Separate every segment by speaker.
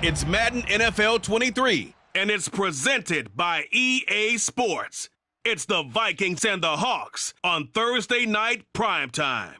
Speaker 1: It's Madden NFL 23, and it's presented by EA Sports. It's the Vikings and the Hawks on Thursday night primetime.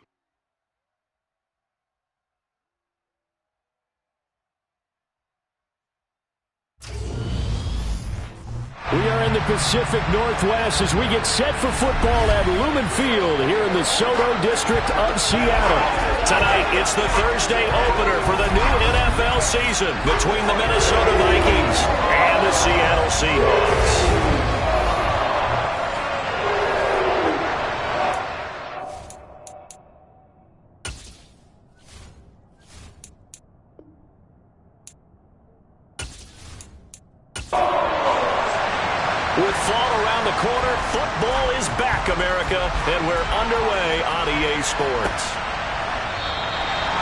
Speaker 2: We are in the Pacific Northwest as we get set for football at Lumen Field here in the SoDo district of Seattle.
Speaker 3: Tonight, it's the Thursday opener for the new NFL season between the Minnesota Vikings and the Seattle Seahawks. With fall around the corner, football is back, America, and we're underway on EA Sports.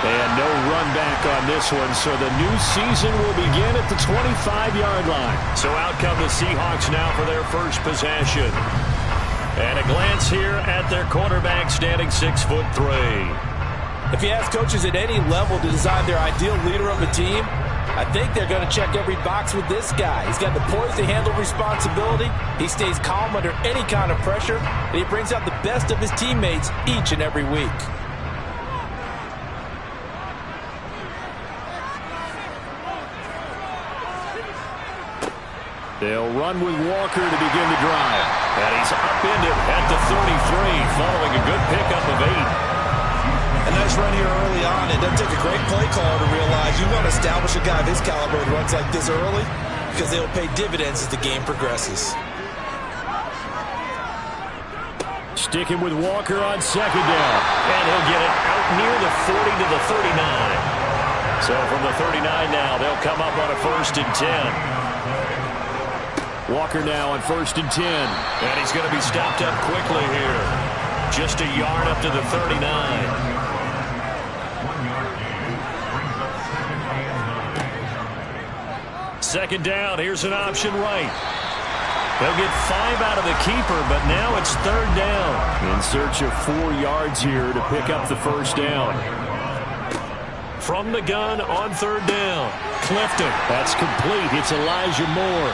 Speaker 2: And no run back on this one, so the new season will begin at the 25-yard line.
Speaker 3: So out come the Seahawks now for their first possession. And a glance here at their quarterback standing 6'3".
Speaker 4: If you ask coaches at any level to design their ideal leader of a team, I think they're going to check every box with this guy. He's got the poise to handle responsibility. He stays calm under any kind of pressure, and he brings out the best of his teammates each and every week.
Speaker 2: They'll run with Walker to begin the drive.
Speaker 3: And he's upended at the 33, following a good pickup of 8.
Speaker 4: A nice run here early on. It doesn't take a great play caller to realize you want to establish a guy of his caliber who runs like this early because they'll pay dividends as the game progresses.
Speaker 2: Sticking with Walker on second down.
Speaker 3: And he'll get it out near the 40 to the 39. So from the 39 now, they'll come up on a 1st and 10.
Speaker 2: Walker now on 1st and 10.
Speaker 3: And he's going to be stopped up quickly here. Just a yard up to the 39. Second down, here's an option right. They'll get 5 out of the keeper, but now it's 3rd down.
Speaker 2: In search of 4 yards here to pick up the first down.
Speaker 3: From the gun on 3rd down, Clifton.
Speaker 2: That's complete. It's Elijah Moore.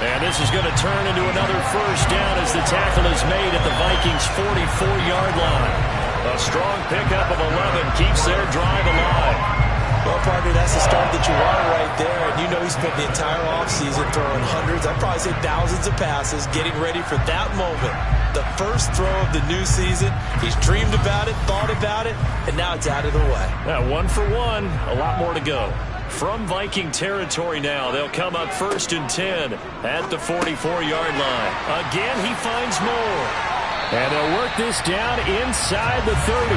Speaker 3: And this is going to turn into another first down as the tackle is made at the Vikings' 44-yard line. A strong pickup of 11 keeps their drive alive.
Speaker 4: Well, partner, that's the start that you want right there. And you know he spent the entire offseason throwing hundreds, I'd probably say thousands of passes, getting ready for that moment. The first throw of the new season. He's dreamed about it, thought about it, and now it's out of the way.
Speaker 3: Yeah, 1 for 1, a lot more to go. From Viking territory now, they'll come up 1st and 10 at the 44-yard line. Again, he finds more.
Speaker 2: And they'll work this down inside the 30.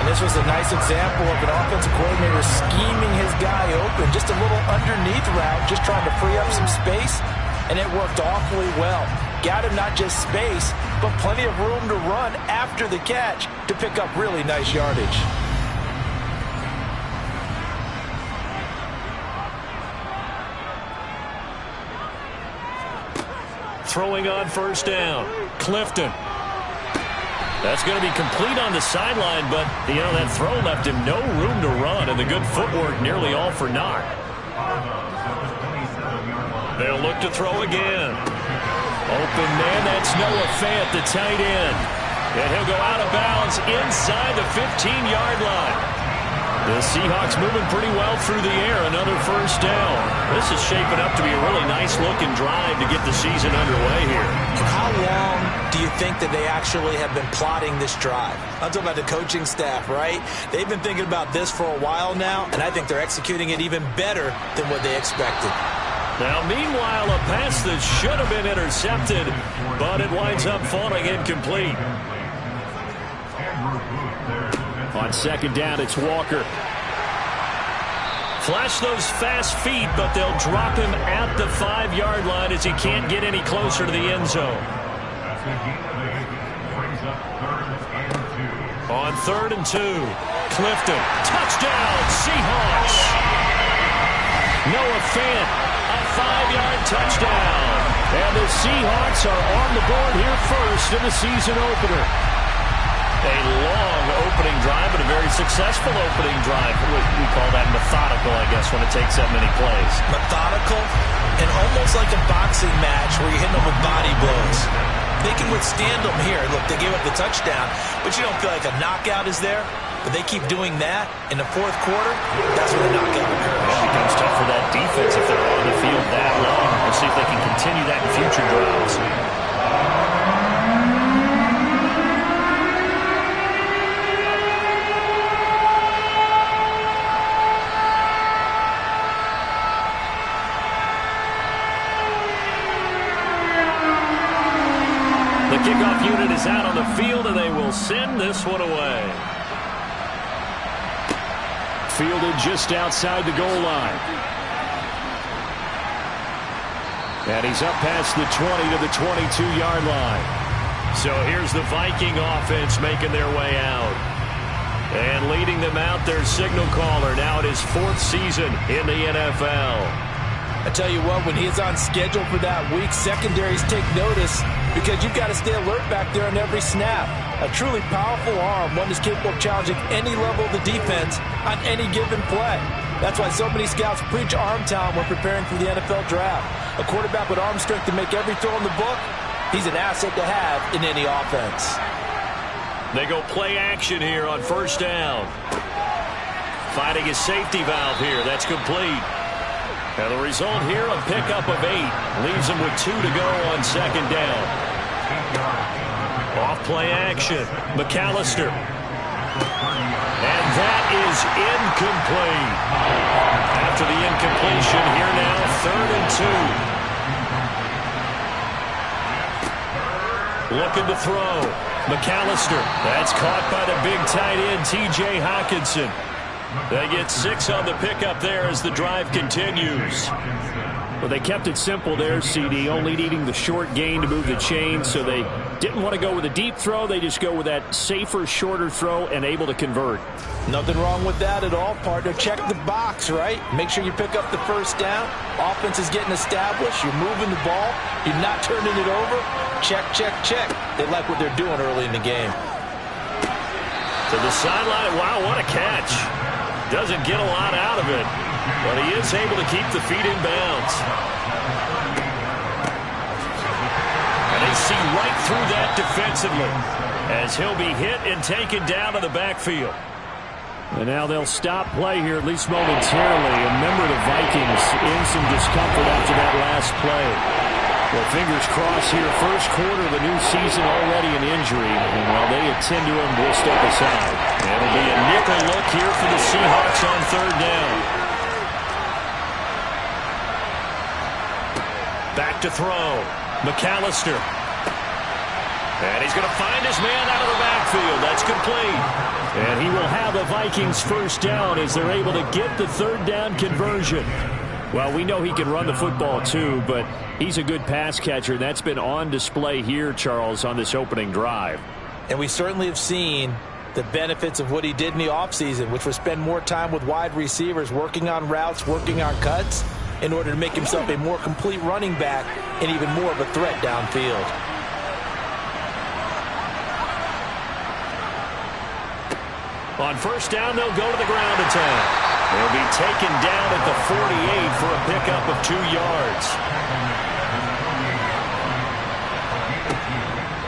Speaker 4: And this was a nice example of an offensive coordinator scheming his guy open. Just a little underneath route, just trying to free up some space, and it worked awfully well. Got him not just space, but plenty of room to run after the catch to pick up really nice yardage.
Speaker 3: Throwing on 1st down, Clifton. That's going to be complete on the sideline, but, you know, that throw left him no room to run, and the good footwork nearly all for naught. They'll look to throw again. Open man, that's Noah Fant, the tight end. And he'll go out of bounds inside the 15-yard line. The Seahawks moving pretty well through the air. Another first down. This is shaping up to be a really nice-looking drive to get the season underway here.
Speaker 4: How long do you think that they actually have been plotting this drive? I'm talking about the coaching staff, right? They've been thinking about this for a while now, and I think they're executing it even better than what they expected.
Speaker 3: Now, meanwhile, a pass that should have been intercepted, but it winds up falling incomplete.
Speaker 2: On second down, it's Walker.
Speaker 3: Flash those fast feet, but they'll drop him at the 5-yard line as he can't get any closer to the end zone. On 3rd and 2, Clifton. Touchdown, Seahawks. Noah Fant, a 5-yard touchdown. And the Seahawks are on the board here first in the season opener. A long opening drive, but a very successful opening drive. We call that methodical, I guess, when it takes that many plays.
Speaker 4: Methodical and almost like a boxing match where you're hitting them with body blows. They can withstand them here. Look, they gave up the touchdown, but you don't feel like a knockout is there. But they keep doing that in the fourth quarter. That's when the knockout occurs.
Speaker 3: It becomes tough for that defense if they're on the field that long. We'll see if they can continue that in future drives. The kickoff unit is out on the field, and they will send this one away.
Speaker 2: Fielded just outside the goal line. And he's up past the 20 to the 22-yard line.
Speaker 3: So here's the Viking offense making their way out. And leading them out, their signal caller, now in his fourth season in the NFL.
Speaker 4: I tell you what, when he's on schedule for that week, secondaries take notice because you've got to stay alert back there on every snap. A truly powerful arm, one that's capable of challenging any level of the defense on any given play. That's why so many scouts preach arm talent when preparing for the NFL draft. A quarterback with arm strength to make every throw in the book, he's an asset to have in any offense.
Speaker 3: They go play action here on first down. Finding his safety valve here. That's complete. And the result here, a pickup of 8. Leaves him with 2 to go on second down. Off play action. McAllister. And that is incomplete. After the incompletion, here now, 3rd and 2. Looking to throw. McAllister. That's caught by the big tight end, T.J. Hockenson. They get 6 on the pickup there as the drive continues.
Speaker 2: Well, they kept it simple there, CD, only needing the short gain to move the chain, so they didn't want to go with a deep throw. They just go with that safer, shorter throw and able to convert.
Speaker 4: Nothing wrong with that at all, partner. Check the box, right? Make sure you pick up the first down. Offense is getting established. You're moving the ball. You're not turning it over. Check, check, check. They like what they're doing early in the game.
Speaker 3: To the sideline. Wow, what a catch. Doesn't get a lot out of it, but he is able to keep the feet in bounds. And they see right through that defensively as he'll be hit and taken down to the backfield.
Speaker 2: And now they'll stop play here, at least momentarily. A member of the Vikings in some discomfort after that last play. Well, fingers crossed here. First quarter of the new season, already an injury. And while they attend to him, we'll step aside.
Speaker 3: It'll be a nickel look here for the Seahawks on 3rd down. Back to throw. McAllister. And he's going to find his man out of the backfield. That's complete.
Speaker 2: And he will have a Vikings first down as they're able to get the 3rd down conversion. Well, we know he can run the football too, but he's a good pass catcher. That's been on display here, Charles, on this opening drive.
Speaker 4: And we certainly have seen the benefits of what he did in the offseason, which was spend more time with wide receivers, working on routes, working on cuts, in order to make himself a more complete running back and even more of a threat downfield.
Speaker 3: On first down, they'll go to the ground attack. They'll be taken down at the 48 for a pickup of 2 yards.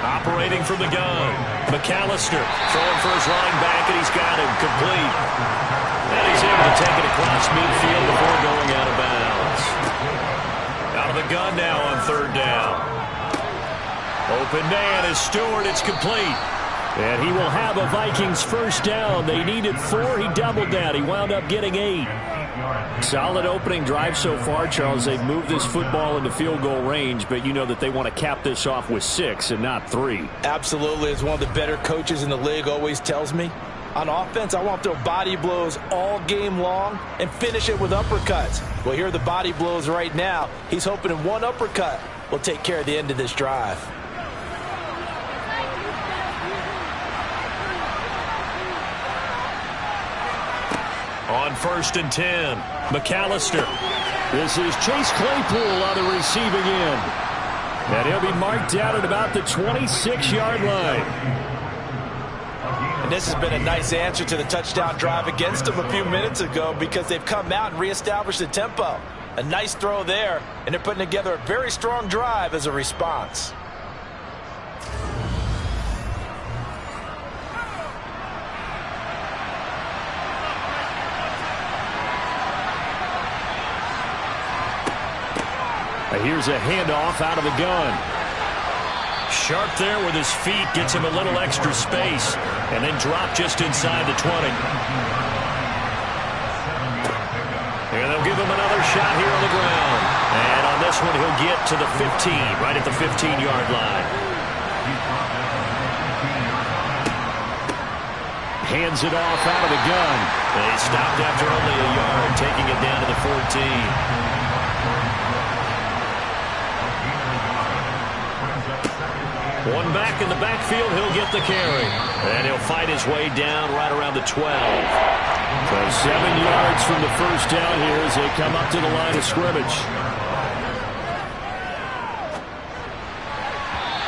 Speaker 3: Operating from the gun. McAllister throwing for his running back, and he's got him complete. And he's able to take it across midfield before going out of bounds. Out of the gun now on 3rd down. Open man is Stewart. It's complete.
Speaker 2: And he will have a Vikings first down. They needed 4. He doubled that. He wound up getting 8. Solid opening drive so far, Charles. They've moved this football into field goal range, but you know that they want to cap this off with 6 and not 3.
Speaker 4: Absolutely. As one of the better coaches in the league always tells me, on offense, I want to throw body blows all game long and finish it with uppercuts. Well, here are the body blows right now. He's hoping in one uppercut will take care of the end of this drive.
Speaker 3: On 1st and 10, McAllister.
Speaker 2: This is Chase Claypool on the receiving end. And he'll be marked down at about the 26-yard line.
Speaker 4: And this has been a nice answer to the touchdown drive against them a few minutes ago because they've come out and reestablished the tempo. A nice throw there, and they're putting together a very strong drive as a response.
Speaker 2: Here's a handoff out of the gun.
Speaker 3: Sharp there with his feet, gets him a little extra space, and then drop just inside the 20. And they'll give him another shot here on the ground. And on this one, he'll get to the 15, right at the 15-yard line.
Speaker 2: Hands it off out of the gun.
Speaker 3: They stopped after only a yard, taking it down to the 14. One back in the backfield, he'll get the carry. And he'll fight his way down right around the 12.
Speaker 2: So 7 yards from the first down here as they come up to the line of scrimmage.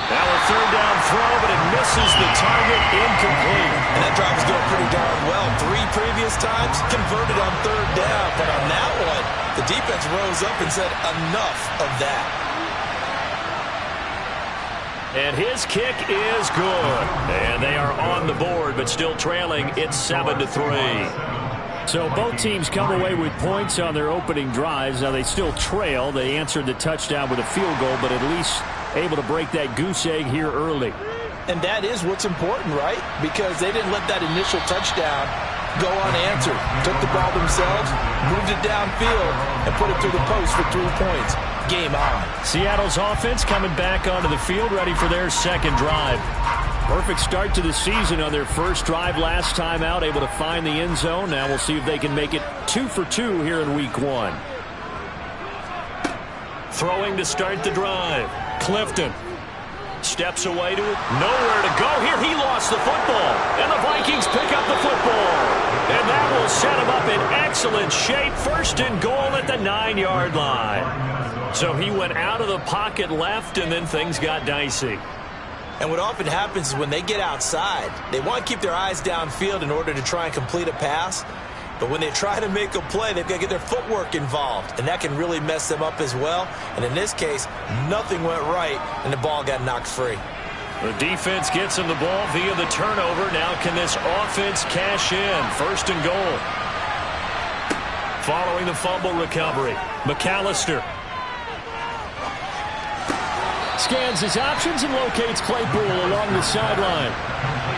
Speaker 3: Now a third down throw, but it misses the target, incomplete.
Speaker 4: And that drive is going pretty darn well. 3 previous times converted on third down. But on that one, the defense rose up and said, enough of that.
Speaker 3: And his kick is good. And they are on the board, but still trailing. It's 7-3.
Speaker 2: So both teams come away with points on their opening drives. Now they still trail. They answered the touchdown with a field goal, but at least able to break that goose egg here early.
Speaker 4: And that is what's important, right? Because they didn't let that initial touchdown go unanswered. Took the ball themselves, moved it downfield, and put it through the post for 3 points. Game on.
Speaker 3: Seattle's offense coming back onto the field, ready for their second drive.
Speaker 2: Perfect start to the season on their first drive last time out, able to find the end zone. Now we'll see if they can make it 2 for 2 here in week 1.
Speaker 3: Throwing to start the drive. Clifton steps away to it. Nowhere to go here. He lost the football. And the Vikings pick up the football. And that will set him up in excellent shape. First and goal at the 9-yard line. So he went out of the pocket left, and then things got dicey.
Speaker 4: And what often happens is when they get outside, they want to keep their eyes downfield in order to try and complete a pass. But when they try to make a play, they've got to get their footwork involved, and that can really mess them up as well. And in this case, nothing went right, and the ball got knocked free.
Speaker 3: The defense gets him the ball via the turnover. Now can this offense cash in? First and goal. Following the fumble recovery, McAllister
Speaker 2: scans his options and locates Claypool along the sideline.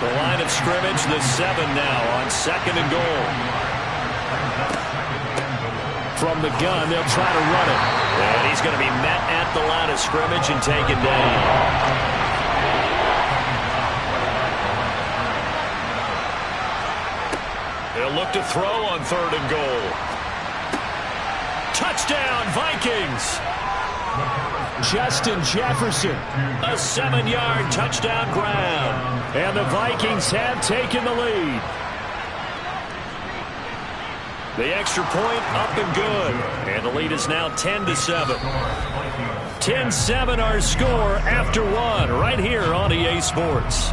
Speaker 3: The line of scrimmage, the 7 now on second and goal.
Speaker 2: From the gun, they'll try to run it.
Speaker 3: And he's going to be met at the line of scrimmage and taken down. They'll look to throw on third and goal. Touchdown, Vikings!
Speaker 2: Justin Jefferson.
Speaker 3: A 7-yard touchdown grab.
Speaker 2: And the Vikings have taken the lead.
Speaker 3: The extra point up and good. And the lead is now 10-7. 10-7 our score after 1 right here on EA Sports.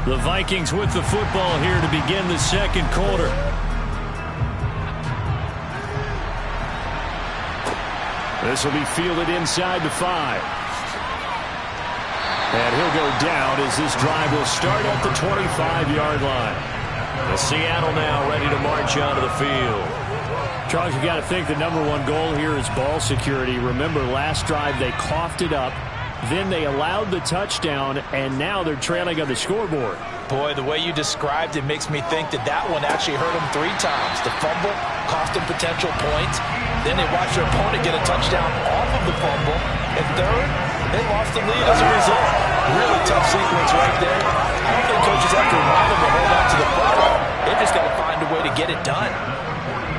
Speaker 3: The Vikings with the football here to begin the second quarter.
Speaker 2: This will be fielded inside the 5. And he'll go down as this drive will start at the 25-yard line.
Speaker 3: The Seattle now ready to march onto the field.
Speaker 2: Charles, you got to think the #1 goal here is ball security. Remember, last drive they coughed it up. Then they allowed the touchdown, and now they're trailing on the scoreboard.
Speaker 4: Boy, the way you described it makes me think that that one actually hurt them 3 times. The fumble cost them potential points. Then they watched their opponent get a touchdown off of the fumble. And third, they lost the lead as a result. Really tough sequence right there. I don't think coaches have to remind them to hold on to the football. They just got to find a way to get it done.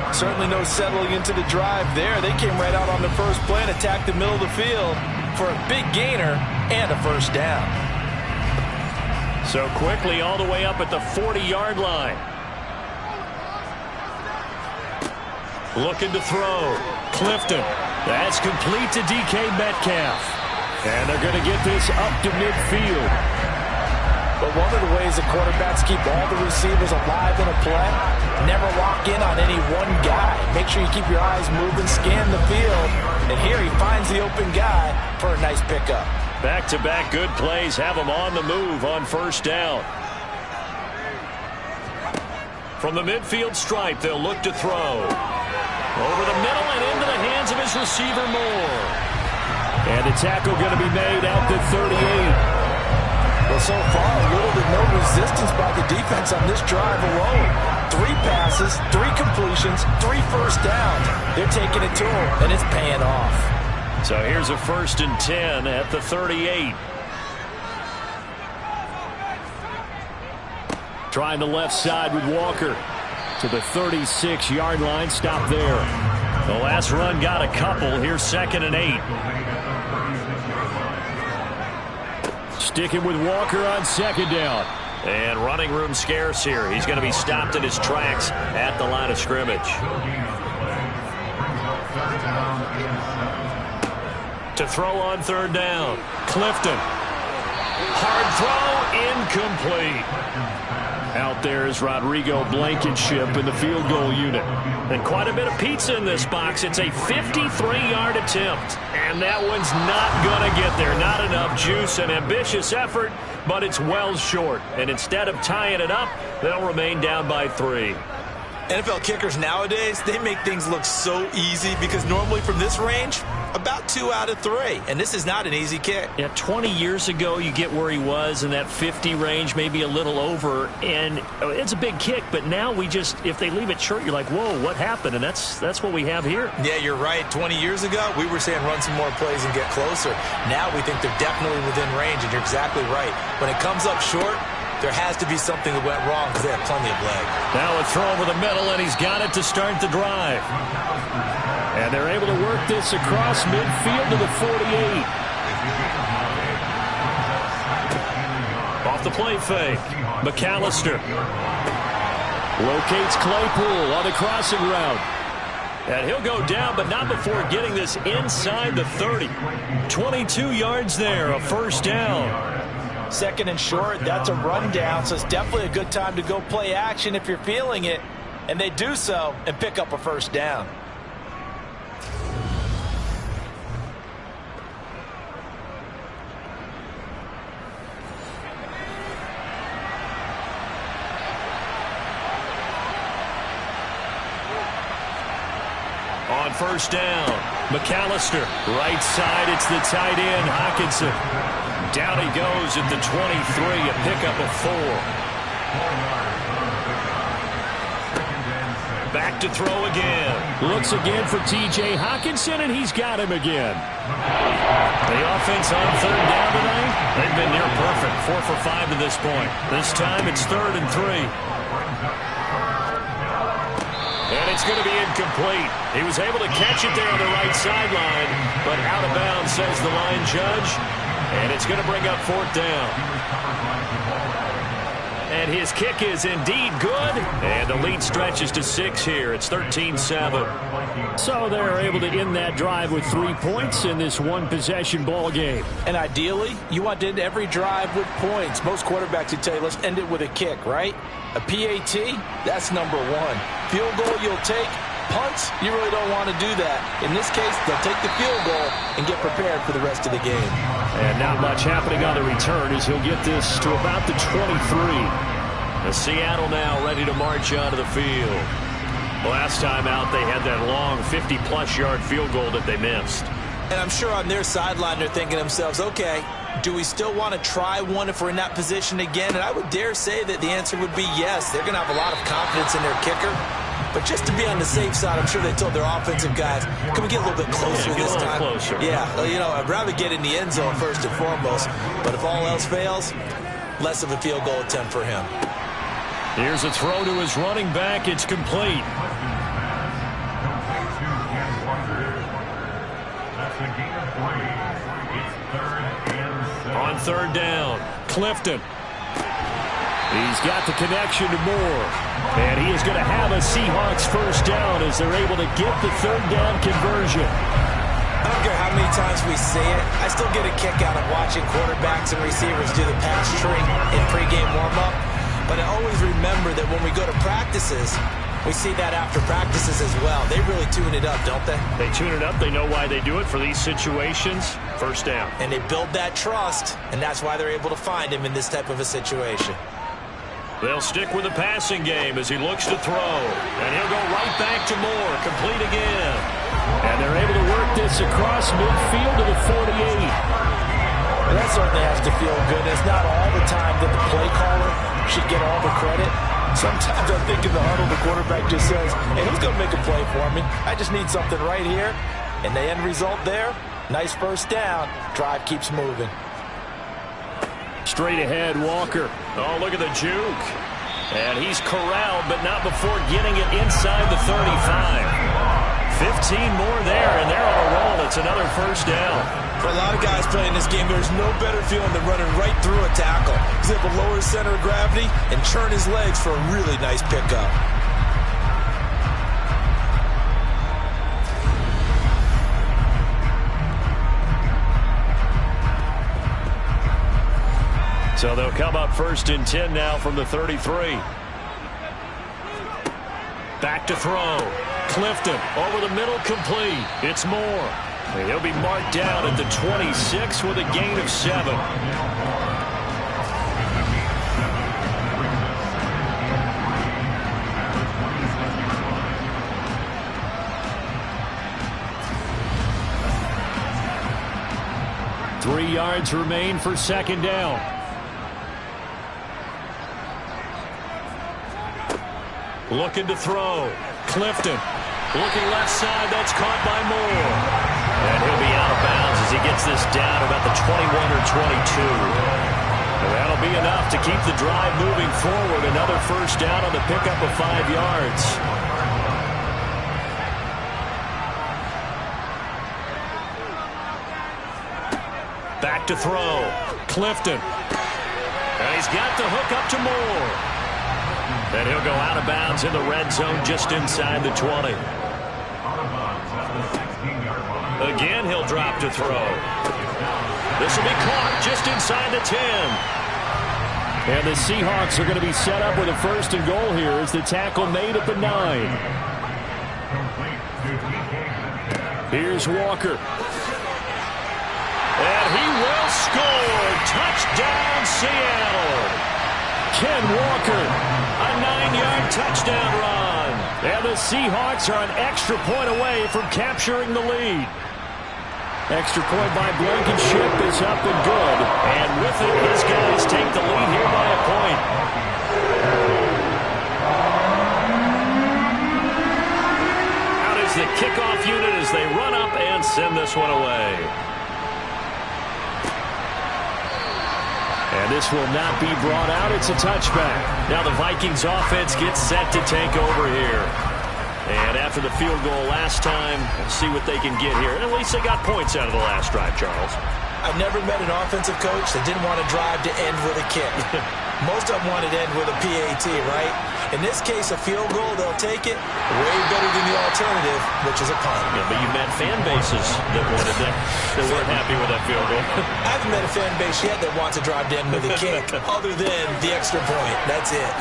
Speaker 4: Certainly no settling into the drive there. They came right out on the first play and attacked the middle of the field for a big gainer and a first down.
Speaker 3: So quickly all the way up at the 40-yard line. Looking to throw. Clifton. That's complete to DK Metcalf.
Speaker 2: And they're going to get this up to midfield.
Speaker 4: But one of the ways the quarterbacks keep all the receivers alive in a play, never lock in on any one guy. Make sure you keep your eyes moving, scan the field. And here he finds the open guy for a nice pickup.
Speaker 3: Back-to-back good plays have them on the move on first down. From the midfield stripe, they'll look to throw. Over the middle and into the hands of his receiver, Moore.
Speaker 2: And the tackle going to be made out to 38.
Speaker 4: Well, so far, little to no resistance by the defense on this drive alone. 3 passes, 3 completions, 3 first downs. They're taking it to him, and it's paying off.
Speaker 3: So here's a 1st and 10 at the 38.
Speaker 2: Trying the left side with Walker to the 36-yard line. Stop there.
Speaker 3: The last run got a couple. Here's 2nd and 8.
Speaker 2: Sticking with Walker on 2nd down.
Speaker 3: And running room scarce here. He's going to be stopped in his tracks at the line of scrimmage. To throw on 3rd down. Clifton. Hard throw, incomplete.
Speaker 2: Out there is Rodrigo Blankenship in the field goal unit.
Speaker 3: And quite a bit of pizza in this box. It's a 53-yard attempt. And that one's not going to get there. Not enough juice. An ambitious effort, but it's well short. And instead of tying it up, they'll remain down by 3.
Speaker 4: NFL kickers nowadays, they make things look so easy because normally from this range, about 2 out of 3. And this is not an easy kick.
Speaker 3: Yeah, 20 years ago, you get where he was in that 50 range, maybe a little over. And it's a big kick, but now we just, if they leave it short, you're like, whoa, what happened? And that's what we have here.
Speaker 4: Yeah, you're right. 20 years ago, we were saying run some more plays and get closer. Now we think they're definitely within range, and you're exactly right. When it comes up short, there has to be something that went wrong because they have plenty of leg.
Speaker 3: Now a throw over the middle, and he's got it to start the drive.
Speaker 2: And they're able to work this across midfield to the 48.
Speaker 3: Off the play fake. McAllister.
Speaker 2: Locates Claypool on the crossing route.
Speaker 3: And he'll go down, but not before getting this inside the 30. 22 yards there, a 1st down.
Speaker 4: 2nd and short, that's a rundown, so it's definitely a good time to go play action if you're feeling it. And they do so and pick up a 1st down.
Speaker 3: On 1st down, McAllister. Right side, it's the tight end, Hockenson. Down he goes at the 23, a pickup of 4. Back to throw again.
Speaker 2: Looks again for T.J. Hockenson, and he's got him again.
Speaker 3: The offense on 3rd down tonight, they've been near perfect. 4 for 5 to this point. This time it's 3rd and 3. And it's going to be incomplete. He was able to catch it there on the right sideline, but out of bounds, says the line judge. And it's going to bring up 4th down. And his kick is indeed good. And the lead stretches to 6 here. It's 13-7.
Speaker 2: So they're able to end that drive with 3 points in this one-possession ball game.
Speaker 4: And ideally, you want to end every drive with points. Most quarterbacks would tell you, let's end it with a kick, right? A PAT, that's number 1. Field goal you'll take. Punts, you really don't want to do that. In this case, they'll take the field goal and get prepared for the rest of the game.
Speaker 2: And not much happening on the return as he'll get this to about the 23.
Speaker 3: The Seattle now ready to march onto the field. Last time out, they had that long 50-plus yard field goal that they missed.
Speaker 4: And I'm sure on their sideline they're thinking to themselves, okay, do we still want to try one if we're in that position again? And I would dare say that the answer would be yes. They're going to have a lot of confidence in their kicker. But just to be on the safe side, I'm sure they told their offensive guys, can we get a little bit closer this time?
Speaker 3: Closer.
Speaker 4: Yeah, you know, I'd rather get in the end zone first and foremost. But if all else fails, less of a field goal attempt for him.
Speaker 3: Here's a throw to his running back. It's complete. On 3rd down, Clifton.
Speaker 2: He's got the connection to Moore. And he is going to have a Seahawks 1st down as they're able to get the 3rd down conversion.
Speaker 4: don't care how many times we see it, I still get a kick out of watching quarterbacks and receivers do the pass tree in pregame warm-up. But I always remember that when we go to practices, we see that after practices as well. They really tune it up, don't they?
Speaker 2: They tune it up. They know why they do it for these situations. First down.
Speaker 4: And they build that trust, and that's why they're able to find him in this type of a situation.
Speaker 3: They'll stick with the passing game as he looks to throw. And he'll go right back to Moore. Complete again.
Speaker 2: And they're able to work this across midfield to the 48.
Speaker 4: Well, that certainly has to feel good. It's not all the time that the play caller should get all the credit. Sometimes I think in the huddle, the quarterback just says, hey, who's going to make a play for me? I just need something right here. And the end result there, nice first down. Drive keeps moving.
Speaker 2: Straight ahead, Walker.
Speaker 3: Oh, look at the juke. And he's corralled, but not before getting it inside the 35. 15 more there, and they're on a roll. It's another first down.
Speaker 4: For a lot of guys playing this game, there's no better feeling than running right through a tackle. He's able to lower his center of gravity and churn his legs for a really nice pickup.
Speaker 3: So they'll come up 1st and 10 now from the 33. Back to throw. Clifton over the middle, complete. It's Moore. And he'll be marked down at the 26 with a gain of 7.
Speaker 2: Three yards remain for second down.
Speaker 3: Looking to throw. Clifton looking left side. That's caught by Moore. And he'll be out of bounds as he gets this down about the 21 or 22. And that'll be enough to keep the drive moving forward. Another first down on the pickup of 5 yards. Back to throw. Clifton. And he's got the hook up to Moore. And he'll go out of bounds in the red zone just inside the 20. Again, he'll drop to throw. This will be caught just inside the 10.
Speaker 2: And the Seahawks are going to be set up with a 1st and goal here as the tackle made at the 9. Here's Walker.
Speaker 3: And he will score. Touchdown, Seattle.
Speaker 2: Ken Walker.
Speaker 3: A 9-yard touchdown run.
Speaker 2: And the Seahawks are an extra point away from capturing the lead. Extra point by Blankenship is up and good.
Speaker 3: And with it, his guys take the lead here by a point. Out is the kickoff unit as they run up and send this one away.
Speaker 2: And this will not be brought out. It's a touchback.
Speaker 3: Now the Vikings offense gets set to take over here. And after the field goal last time, let's see what they can get here. And at least they got points out of the last drive, Charles.
Speaker 4: I've never met an offensive coach that didn't want to drive to end with a kick. Most of them want to end with a PAT, right? In this case, a field goal, they'll take it. Way better than the alternative, which is a punt.
Speaker 3: Yeah, but you met fan bases that wanted that, that weren't happy with that field goal.
Speaker 4: I haven't met a fan base yet that wants to drive to end with a kick, other than the extra point. That's it.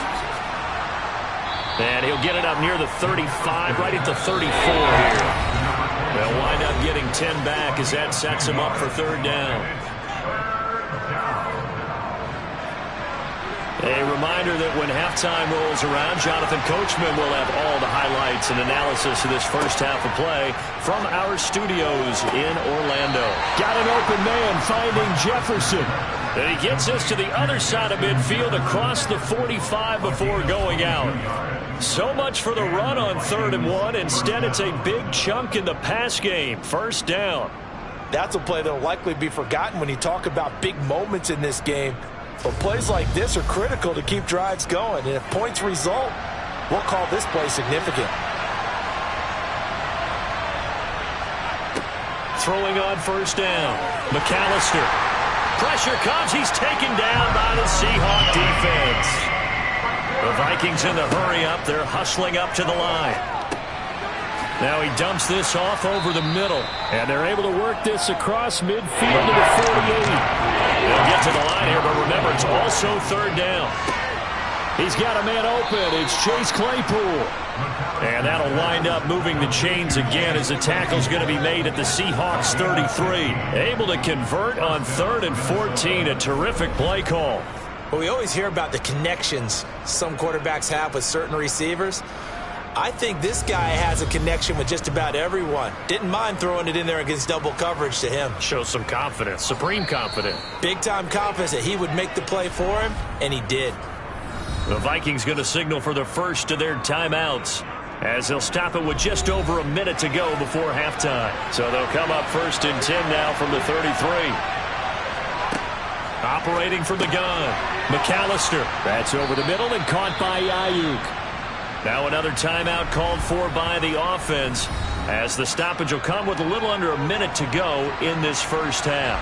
Speaker 3: And he'll get it up near the 35, right at the 34 here. They'll wind up getting 10 back as that sets him up for 3rd down. A reminder that when halftime rolls around, Jonathan Coachman will have all the highlights and analysis of this first half of play from our studios in Orlando.
Speaker 2: Got an open man finding Jefferson.
Speaker 3: And he gets us to the other side of midfield across the 45 before going out. So much for the run on 3rd and 1. Instead, it's a big chunk in the pass game. First down.
Speaker 4: That's a play that will likely be forgotten when you talk about big moments in this game. But plays like this are critical to keep drives going. And if points result, we'll call this play significant.
Speaker 3: Throwing on 1st down. McAllister. Pressure comes. He's taken down by the Seahawk defense. The Vikings in the hurry up. They're hustling up to the line.
Speaker 2: Now he dumps this off over the middle. And they're able to work this across midfield to the 48.
Speaker 3: They'll get to the line here, but remember, it's also third down.
Speaker 2: He's got a man open. It's Chase Claypool.
Speaker 3: And that'll wind up moving the chains again as the tackle's going to be made at the Seahawks 33. Able to convert on 3rd and 14. A terrific play call.
Speaker 4: Well, we always hear about the connections some quarterbacks have with certain receivers. I think this guy has a connection with just about everyone. Didn't mind throwing it in there against double coverage to him.
Speaker 3: Shows some confidence, supreme confidence.
Speaker 4: Big-time confidence that he would make the play for him, and he did.
Speaker 3: The Vikings going to signal for the first of their timeouts as they'll stop it with just over a minute to go before halftime. So they'll come up 1st and 10 now from the 33. Operating from the gun, McAllister.
Speaker 2: That's over the middle and caught by Ayuk.
Speaker 3: Now another timeout called for by the offense as the stoppage will come with a little under a minute to go in this first half.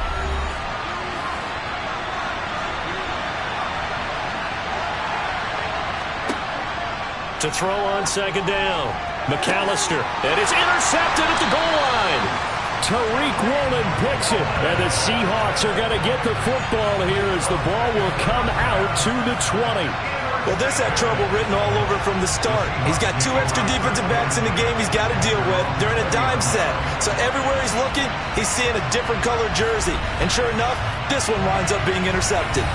Speaker 3: To throw on 2nd down, McAllister. And it's intercepted at the goal line.
Speaker 2: Tariq Woolen picks it. And the Seahawks are going to get the football here as the ball will come out to the 20.
Speaker 4: Well, this had trouble written all over from the start. He's got 2 extra defensive backs in the game he's got to deal with. They're in a dime set. So everywhere he's looking, he's seeing a different colored jersey. And sure enough, this one winds up being intercepted.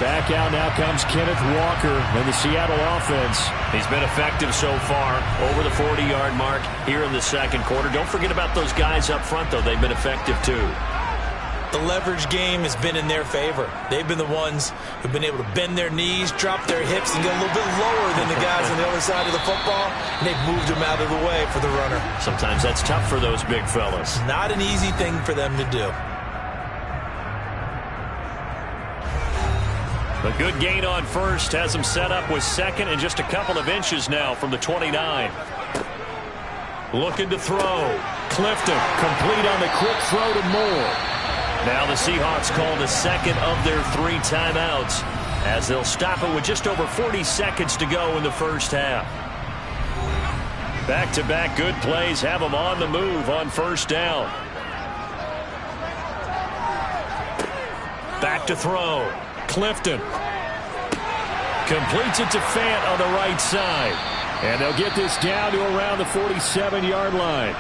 Speaker 2: Back out now comes Kenneth Walker in the Seattle offense.
Speaker 3: He's been effective so far over the 40-yard mark here in the 2nd quarter. Don't forget about those guys up front, though. They've been effective, too.
Speaker 4: The leverage game has been in their favor. They've been the ones who've been able to bend their knees, drop their hips, and get a little bit lower than the guys on the other side of the football, and they've moved them out of the way for the runner.
Speaker 3: Sometimes that's tough for those big fellas.
Speaker 4: Not an easy thing for them to do.
Speaker 3: A good gain on 1st has him set up with 2nd and just a couple of inches now from the 29. Looking to throw.
Speaker 2: Clifton complete on the quick throw to Moore.
Speaker 3: Now the Seahawks called a 2nd of their 3 timeouts as they'll stop it with just over 40 seconds to go in the first half. Back-to-back good plays have them on the move on 1st down. Back to throw. Clifton completes it to Fant on the right side.
Speaker 2: And they'll get this down to around the 47-yard line.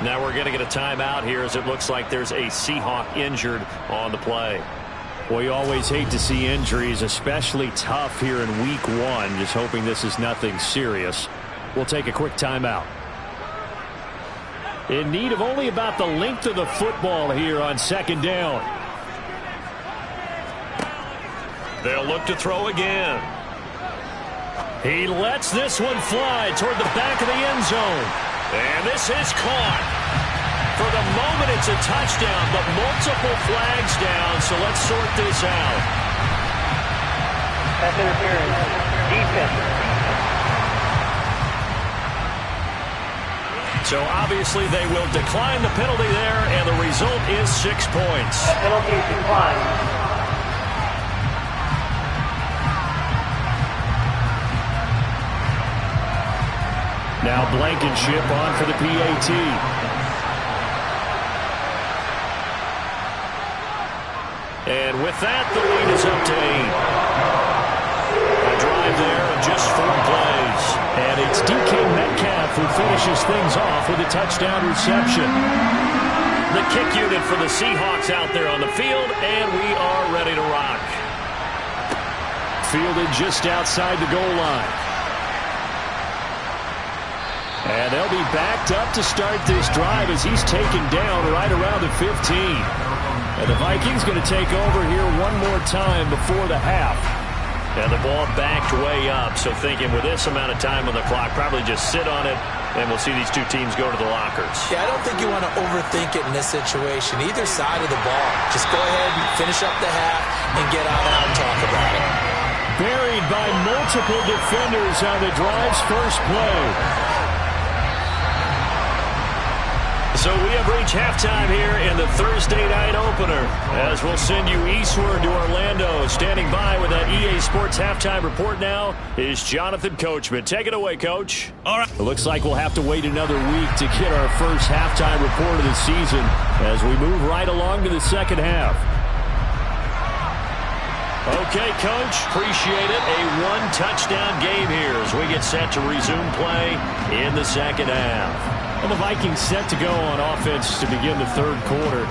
Speaker 3: Now we're going to get a timeout here as it looks like there's a Seahawk injured on the play.
Speaker 2: Well, you always hate to see injuries, especially tough here in week 1. Just hoping this is nothing serious. We'll take a quick timeout. In need of only about the length of the football here on 2nd down.
Speaker 3: They'll look to throw again. He lets this one fly toward the back of the end zone. And this is caught. For the moment, it's a touchdown, but multiple flags down, so let's sort this out.
Speaker 5: Pass interference. Defense.
Speaker 3: So obviously they will decline the penalty there, and the result is 6 points.
Speaker 5: That penalty is declined.
Speaker 2: Now Blankenship on for the PAT.
Speaker 3: And with that, the lead is up to 8. A drive there of just 4 plays.
Speaker 2: And it's DK Metcalf who finishes things off with a touchdown reception.
Speaker 3: The kick unit for the Seahawks out there on the field, and we are ready to rock.
Speaker 2: Fielded just outside the goal line. And they'll be backed up to start this drive as he's taken down right around the 15. And the Vikings going to take over here one more time before the half.
Speaker 3: And the ball backed way up, so thinking with this amount of time on the clock, probably just sit on it, and we'll see these two teams go to the lockers.
Speaker 4: Yeah, I don't think you want to overthink it in this situation. Either side of the ball. Just go ahead and finish up the half and get out and talk about it.
Speaker 2: Buried by multiple defenders on the drive's first play.
Speaker 3: So So we have reached halftime here in the Thursday night opener, as we'll send you eastward to Orlando. Standing by with that EA Sports halftime report now is Jonathan Coachman. Take it away, Coach.
Speaker 2: All right. It looks like we'll have to wait another week to get our first halftime report of the season as we move right along to the second half.
Speaker 3: Okay, Coach, appreciate it. A one-touchdown game here as we get set to resume play in the second half.
Speaker 2: Well, the Vikings set to go on offense to begin the third quarter.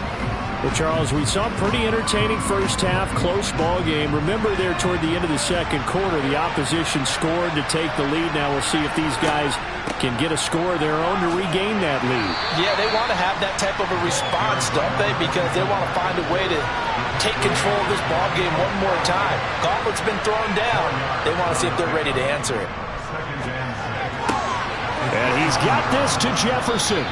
Speaker 2: Well, Charles, we saw a pretty entertaining first half, close ball game. Remember there toward the end of the second quarter, the opposition scored to take the lead. Now we'll see if these guys can get a score of their own to regain that lead.
Speaker 4: Yeah, they want to have that type of a response, don't they? Because they want to find a way to take control of this ball game one more time. Gauntlet's been thrown down. They want to see if they're ready to answer it.
Speaker 2: And he's got this to Jefferson.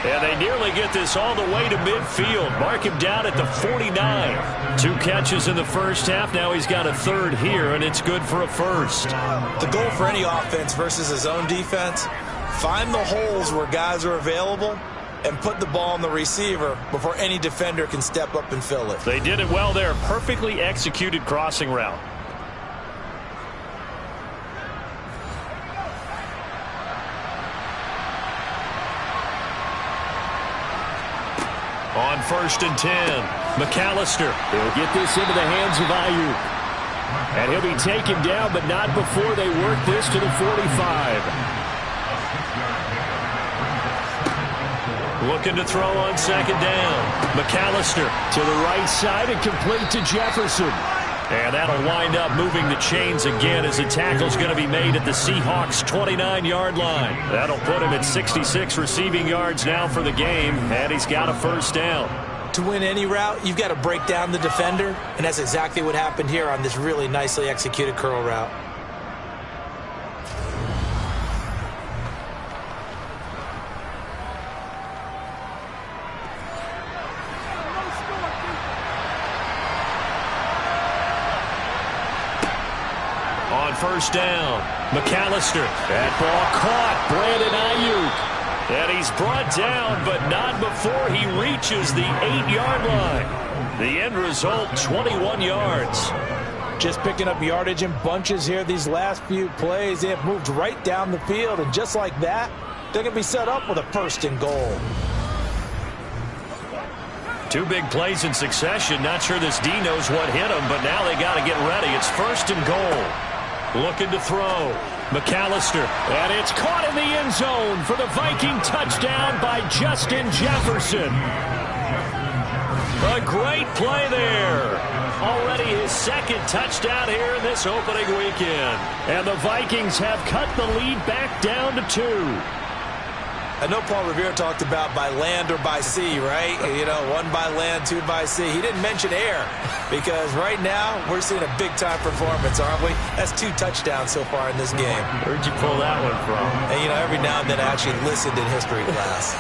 Speaker 3: And they nearly get this all the way to midfield. Mark him down at the 49. 2 catches in the first half. Now he's got a third here, and it's good for a first.
Speaker 4: The goal for any offense versus his own defense, find the holes where guys are available and put the ball on the receiver before any defender can step up and fill it.
Speaker 3: They did it well there. Perfectly executed crossing route. On 1st and 10, McAllister.
Speaker 2: He'll get this into the hands of Ayuk. And he'll be taken down, but not before they work this to the 45.
Speaker 3: Looking to throw on second down. McAllister
Speaker 2: to the right side and complete to Jefferson.
Speaker 3: And that'll wind up moving the chains again as the tackle's going to be made at the Seahawks' 29-yard line. That'll put him at 66 receiving yards now for the game, and he's got a first down.
Speaker 4: To win any route, you've got to break down the defender, and that's exactly what happened here on this really nicely executed curl route.
Speaker 3: First down, McAllister. That ball caught, Brandon Ayuk. And he's brought down, but not before he reaches the 8-yard line. The end result, 21 yards.
Speaker 4: Just picking up yardage in bunches here these last few plays. They have moved right down the field, and just like that, they're going to be set up with a first and goal.
Speaker 3: 2 big plays in succession. Not sure this D knows what hit him, but now they got to get ready. It's 1st and goal. Looking to throw. McAllister.
Speaker 2: And it's caught in the end zone for the Viking touchdown by Justin Jefferson.
Speaker 3: A great play there. Already his 2nd touchdown here in this opening weekend.
Speaker 2: And the Vikings have cut the lead back down to 2.
Speaker 4: I know Paul Revere talked about by land or by sea, right? You know, 1 by land, 2 by sea. He didn't mention air because right now we're seeing a big-time performance, aren't we? That's 2 touchdowns so far in this game.
Speaker 3: Where'd you pull that one from?
Speaker 4: And, you know, every now and then I actually listened in history class.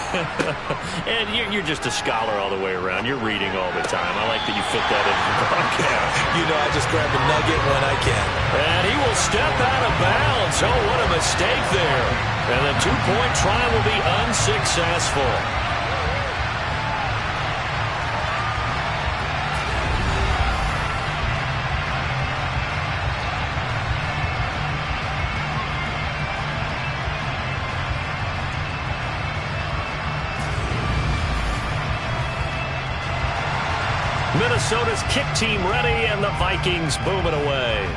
Speaker 3: And you're just a scholar all the way around. You're reading all the time. I like that you fit that in the broadcast.
Speaker 4: You know, I just grab a nugget when I can.
Speaker 3: And he will step out of bounds. Oh, what a mistake there. And the 2-point try will be unsuccessful. Minnesota's kick team ready, and the Vikings boom it away.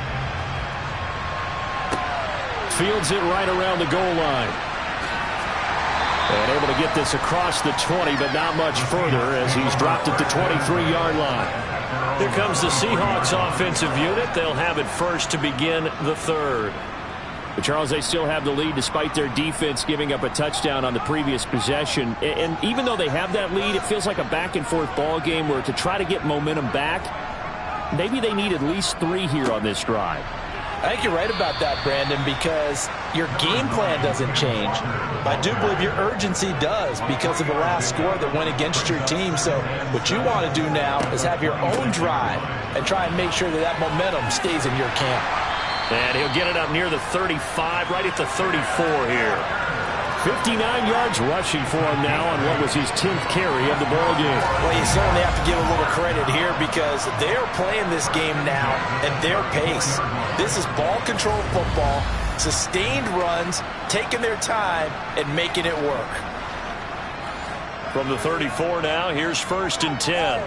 Speaker 2: Fields it right around the goal line. And able to get this across the 20, but not much further as he's dropped it to 23-yard line.
Speaker 3: Here comes the Seahawks offensive unit. They'll have it first to begin the third.
Speaker 2: But Charles, they still have the lead despite their defense giving up a touchdown on the previous possession. And even though they have that lead, it feels like a back-and-forth ball game where to try to get momentum back, maybe they need at least 3 here on this drive.
Speaker 4: I think you're right about that, Brandon, because your game plan doesn't change. I do believe your urgency does because of the last score that went against your team. So what you want to do now is have your own drive and try and make sure that that momentum stays in your camp.
Speaker 3: And he'll get it up near the 35, right at the 34 here.
Speaker 2: 59 yards rushing for him now on what was his 10th carry of the ball game.
Speaker 4: Well, you certainly have to give a little credit here because they're playing this game now at their pace. This is ball control football, sustained runs, taking their time, and making it work.
Speaker 3: From the 34 now, here's 1st and 10.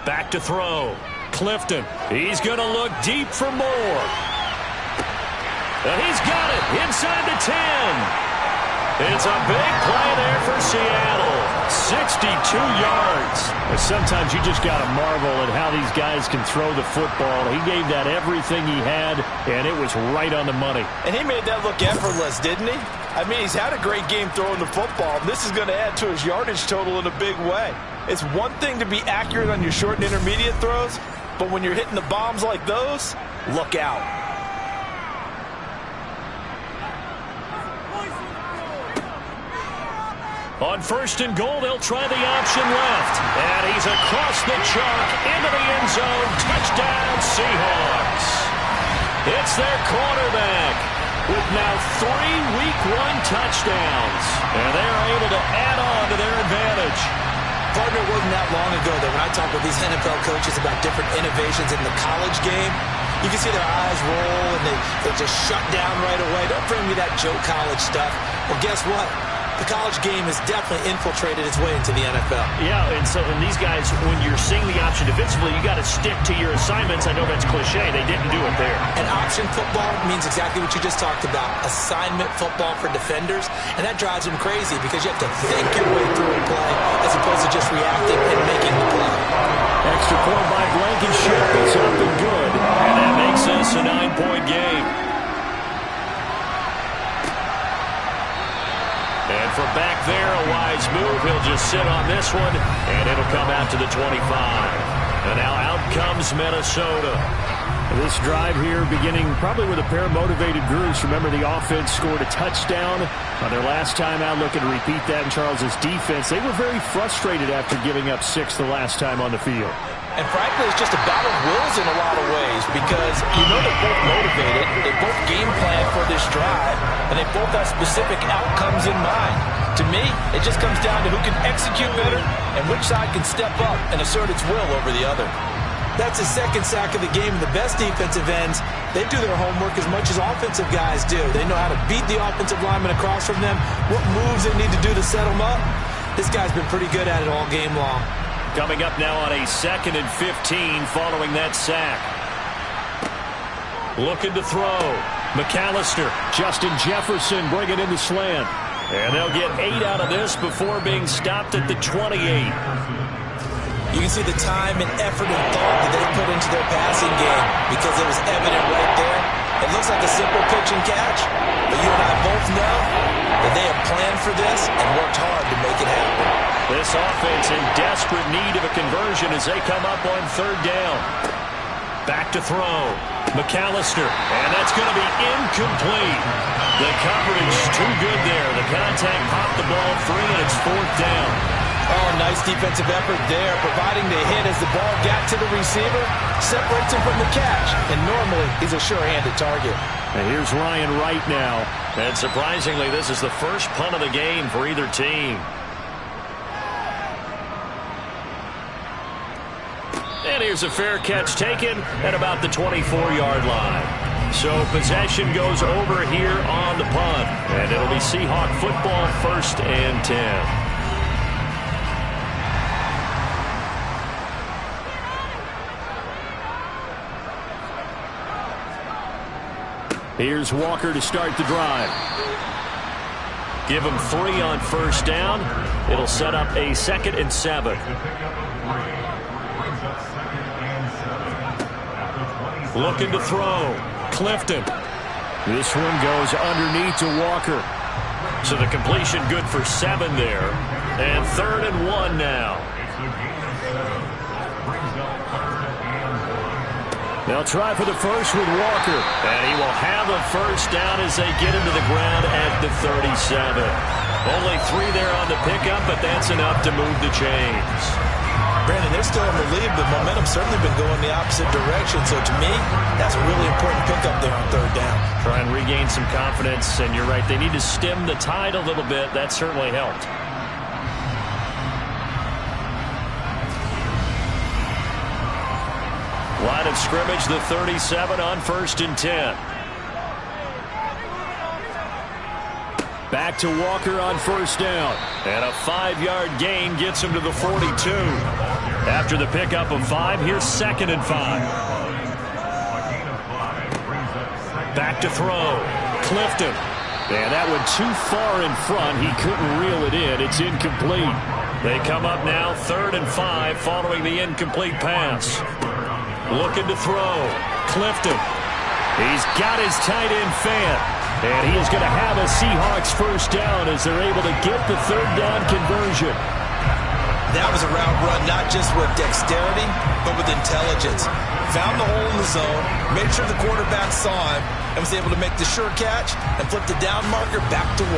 Speaker 3: Back to throw. Clifton. He's going to look deep for more. And he's got it inside the 10. It's a big play there for Seattle. 62 yards.
Speaker 2: Sometimes you just got to marvel at how these guys can throw the football. He gave that everything he had, and it was right on the money.
Speaker 4: And he made that look effortless, didn't he? I mean, he's had a great game throwing the football. This is going to add to his yardage total in a big way. It's one thing to be accurate on your short and intermediate throws, but when you're hitting the bombs like those, look out.
Speaker 3: On 1st and goal, they'll try the option left. And he's across the chalk into the end zone. Touchdown, Seahawks. It's their quarterback with now 3 Week 1 touchdowns. And they're able to add on to their advantage.
Speaker 4: Partner, it wasn't that long ago that when I talk with these NFL coaches about different innovations in the college game, you can see their eyes roll and they just shut down right away. Don't bring me that Joe College stuff. Well, guess what? The college game has definitely infiltrated its way into the NFL.
Speaker 3: Yeah, and these guys, when you're seeing the option defensively, you got to stick to your assignments. I know that's cliche. They didn't do it there.
Speaker 4: And option football means exactly what you just talked about, assignment football for defenders, and that drives them crazy because you have to think your way through a play as opposed to just reacting and making the play.
Speaker 2: Extra point by Blankenship is up and good.
Speaker 3: And that makes this a 9-point game. And from back there, a wise move. He'll just sit on this one, and it'll come out to the 25. And now out comes Minnesota.
Speaker 2: This drive here beginning probably with a pair of motivated groups. Remember, the offense scored a touchdown on their last time out. Looking to repeat that in Charles's defense. They were very frustrated after giving up 6 the last time on the field.
Speaker 4: And frankly, it's just a battle of wills in a lot of ways because you know they're both motivated, they both game plan for this drive, and they both have specific outcomes in mind. To me, it just comes down to who can execute better and which side can step up and assert its will over the other. That's the second sack of the game, and the best defensive ends, they do their homework as much as offensive guys do. They know how to beat the offensive lineman across from them, what moves they need to do to set them up. This guy's been pretty good at it all game long.
Speaker 3: Coming up now on a 2nd and 15 following that sack. Looking to throw. McAllister.
Speaker 2: Justin Jefferson bringing in the slant.
Speaker 3: And they'll get 8 out of this before being stopped at the 28.
Speaker 4: You can see the time and effort and thought that they put into their passing game because it was evident right there. It looks like a simple pitch and catch, but you and I both know that they have planned for this and worked hard to make it happen.
Speaker 3: This offense in desperate need of a conversion as they come up on 3rd down. Back to throw. McAllister, and that's going to be incomplete. The coverage too good there. The contact popped the ball free, and it's 4th down.
Speaker 4: Oh, nice defensive effort there, providing the hit as the ball got to the receiver, separates him from the catch, and normally he's a sure-handed target.
Speaker 2: And here's Ryan Wright now.
Speaker 3: And surprisingly, this is the first punt of the game for either team. And here's a fair catch taken at about the 24-yard line. So possession goes over here on the punt. And it'll be Seahawk football, 1st and 10.
Speaker 2: Here's Walker to start the drive.
Speaker 3: Give him 3 on 1st down. It'll set up a 2nd and 7. Looking to throw. Clifton.
Speaker 2: This one goes underneath to Walker.
Speaker 3: So the completion good for 7 there. And 3rd and 1 now.
Speaker 2: They'll try for the first with Walker.
Speaker 3: And he will have a 1st down as they get into the ground at the 37. Only 3 there on the pickup, but that's enough to move the chains.
Speaker 4: Brandon, they're still in the lead, but momentum's certainly been going the opposite direction. So to me, that's a really important pickup there on third down.
Speaker 3: Try and regain some confidence, and you're right. They need to stem the tide a little bit. That certainly helped. Line of scrimmage, the 37 on 1st and 10.
Speaker 2: Back to Walker on 1st down.
Speaker 3: And a 5-yard gain gets him to the 42. After the pickup of 5, here's 2nd and 5. Back to throw. Clifton. And that went too far in front. He couldn't reel it in. It's incomplete. They come up now 3rd and 5 following the incomplete pass. Looking to throw. Clifton. He's got his tight end Fant. And he is going to have a Seahawks 1st down as they're able to get the 3rd down conversion.
Speaker 4: That was a route run not just with dexterity, but with intelligence. Found the hole in the zone, made sure the quarterback saw him, and was able to make the sure catch and flip the down marker back to 1.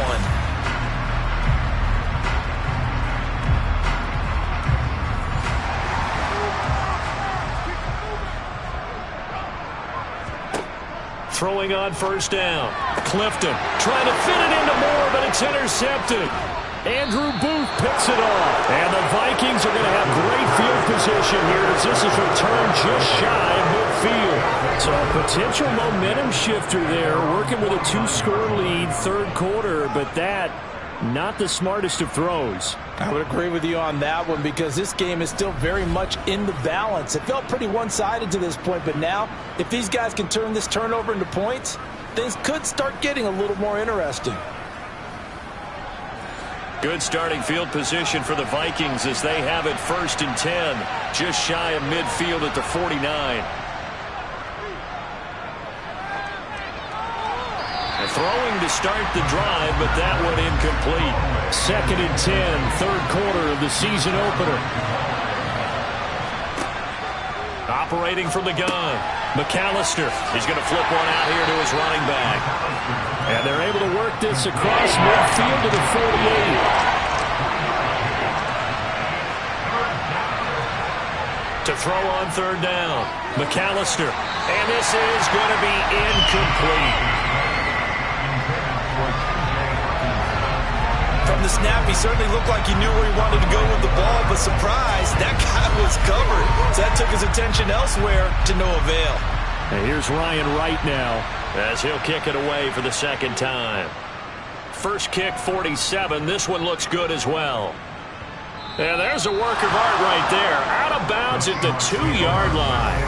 Speaker 3: Throwing on 1st down. Clifton trying to fit it into Moore, but it's intercepted.
Speaker 2: Andrew Booth picks it off. And the Vikings are going to have great field position here as this is returned just shy of midfield. So a potential momentum shifter there, working with a 2-score lead, 3rd quarter, but that not the smartest of throws.
Speaker 4: I would agree with you on that one because this game is still very much in the balance. It felt pretty one-sided to this point, but now if these guys can turn this turnover into points, things could start getting a little more interesting.
Speaker 3: Good starting field position for the Vikings as they have it 1st and 10, just shy of midfield at the 49. Throwing to start the drive, but that one incomplete.
Speaker 2: 2nd and 10, 3rd quarter of the season opener.
Speaker 3: Operating from the gun. McAllister. He's going to flip one out here to his running back.
Speaker 2: And they're able to work this across midfield to the 48.
Speaker 3: To throw on 3rd down. McAllister. And this is going to be incomplete.
Speaker 4: From the snap, he certainly looked like he knew where he wanted to go with the ball, but surprise, that guy was covered. So that took his attention elsewhere to no avail.
Speaker 2: And here's Ryan Wright now
Speaker 3: as he'll kick it away for the 2nd time. First kick, 47. This one looks good as well. And there's a work of art right there. Out of bounds at the 2-yard line.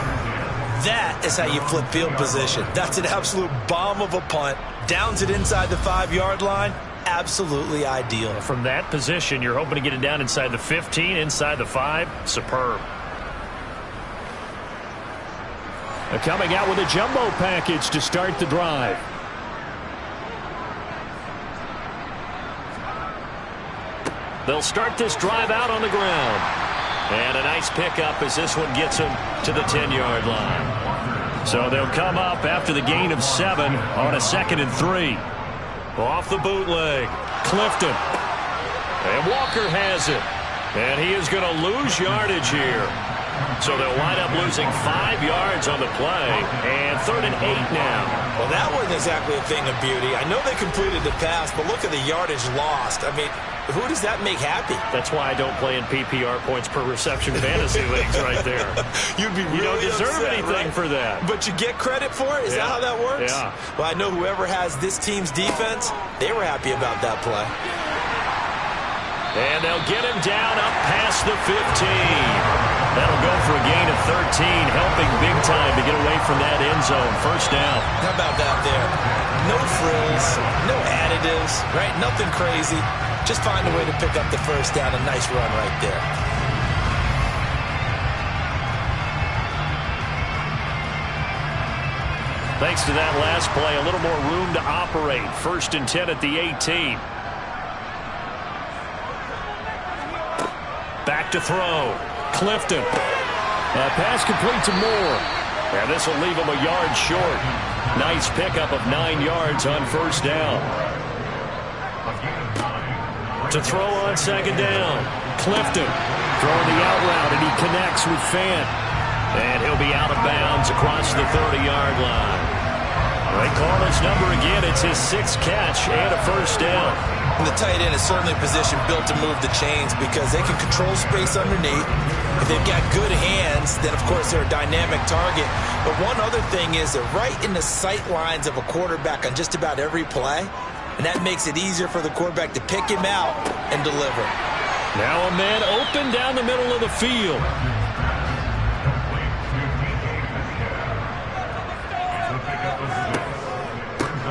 Speaker 4: That is how you flip field position. That's an absolute bomb of a punt. Downs it inside the 5-yard line. Absolutely ideal.
Speaker 3: From that position, you're hoping to get it down inside the 15, inside the 5. Superb.
Speaker 2: Coming out with a jumbo package to start the drive.
Speaker 3: They'll start this drive out on the ground. And a nice pickup as this one gets them to the 10-yard line. So they'll come up after the gain of 7 on a 2nd and 3. Off the bootleg. Clifton. And Walker has it. And he is going to lose yardage here. So they'll wind up losing 5 yards on the play. And 3rd and 8 now.
Speaker 4: Well, that wasn't exactly a thing of beauty. I know they completed the pass, but look at the yardage lost. I mean, who does that make happy?
Speaker 3: That's why I don't play in PPR points per reception fantasy leagues right there.
Speaker 4: You'd be really
Speaker 3: You don't deserve
Speaker 4: upset,
Speaker 3: anything
Speaker 4: right?
Speaker 3: for that.
Speaker 4: But you get credit for it? Is that how that works?
Speaker 3: Yeah.
Speaker 4: Well, I know whoever has this team's defense, they were happy about that play.
Speaker 3: And they'll get him down up past the 15. That'll go for a gain of 13, helping big time to get away from that end zone. 1st down.
Speaker 4: How about that there? No frills, no additives, right? Nothing crazy. Just find a way to pick up the 1st down. A nice run right there.
Speaker 3: Thanks to that last play, a little more room to operate. 1st and 10 at the 18. Back to throw. Clifton.
Speaker 2: Pass complete to Moore.
Speaker 3: And this will leave him a yard short. Nice pickup of 9 yards on 1st down. To throw on 2nd down. Clifton.
Speaker 2: Throwing the out route, and he connects with Fant.
Speaker 3: And he'll be out of bounds across the 30-yard line. They call his number again. It's his 6th catch and a first down.
Speaker 4: And the tight end is certainly a position built to move the chains because they can control space underneath. If they've got good hands, then, of course, they're a dynamic target. But one other thing is they're right in the sight lines of a quarterback on just about every play. And that makes it easier for the quarterback to pick him out and deliver.
Speaker 3: Now a man open down the middle of the field.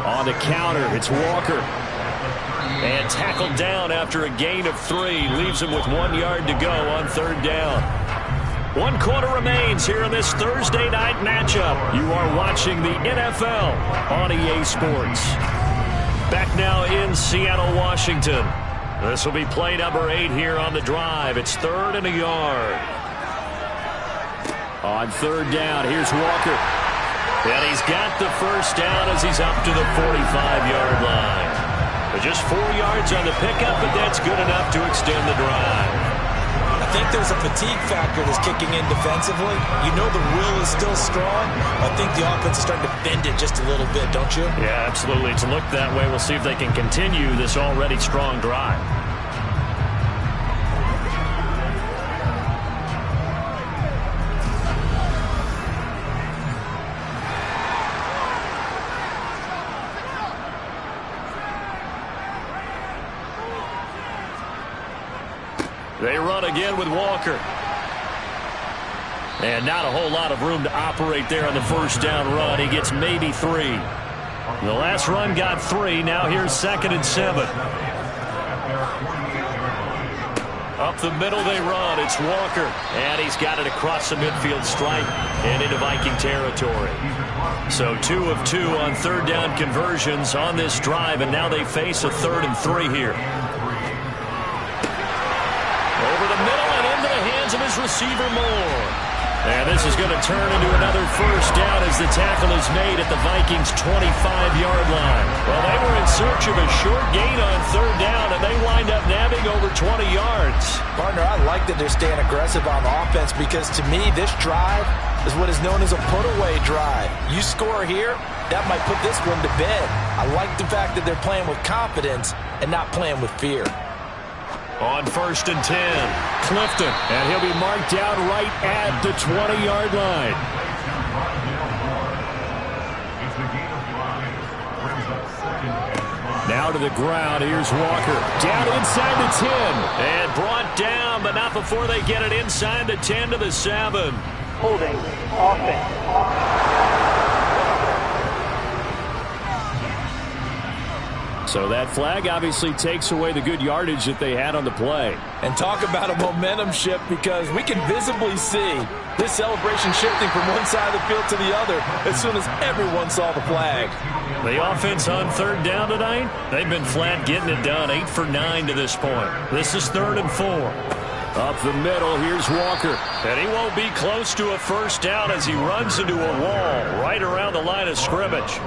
Speaker 2: On the counter, it's Walker.
Speaker 3: And tackled down after a gain of 3. Leaves him with 1 yard to go on 3rd down. 1 quarter remains here in this Thursday night matchup. You are watching the NFL on EA Sports. Back now in Seattle, Washington. This will be play number 8 here on the drive. It's 3rd and a yard.
Speaker 2: On 3rd down, here's Walker.
Speaker 3: And he's got the first down as he's up to the 45-yard line. But just 4 yards on the pickup, but that's good enough to extend the drive.
Speaker 4: I think there's a fatigue factor that's kicking in defensively. You know the will is still strong. I think the offense is starting to bend it just a little bit, don't you?
Speaker 3: Yeah, absolutely. It's looked that way. We'll see if they can continue this already strong drive. They run again with Walker. And not a whole lot of room to operate there on the first down run. He gets maybe 3. The last run got 3. Now here's 2nd and 7. Up the middle they run. It's Walker. And he's got it across the midfield stripe and into Viking territory. So 2 of 2 on 3rd down conversions on this drive. And now they face a 3rd and 3 here. Over the middle and into the hands of his receiver Moore. And this is going to turn into another first down as the tackle is made at the Vikings' 25-yard line. Well, they were in search of a short gain on 3rd down, and they wind up nabbing over 20 yards.
Speaker 4: Partner, I like that they're staying aggressive on offense because, to me, this drive is what is known as a put-away drive. You score here, that might put this one to bed. I like the fact that they're playing with confidence and not playing with fear.
Speaker 3: On 1st and 10,
Speaker 2: Clifton, and he'll be marked down right at the 20-yard line. Now to the ground, here's Walker. Down inside the 10.
Speaker 3: And brought down, but not before they get it inside the 10 to the 7.
Speaker 5: Holding. Offense.
Speaker 2: So that flag obviously takes away the good yardage that they had on the play.
Speaker 4: And talk about a momentum shift because we can visibly see this celebration shifting from one side of the field to the other as soon as everyone saw the flag.
Speaker 3: The offense on 3rd down tonight, they've been flat getting it done. 8 for 9 to this point. This is 3rd and 4.
Speaker 2: Up the middle, here's Walker.
Speaker 3: And he won't be close to a first down as he runs into a wall right around the line of scrimmage.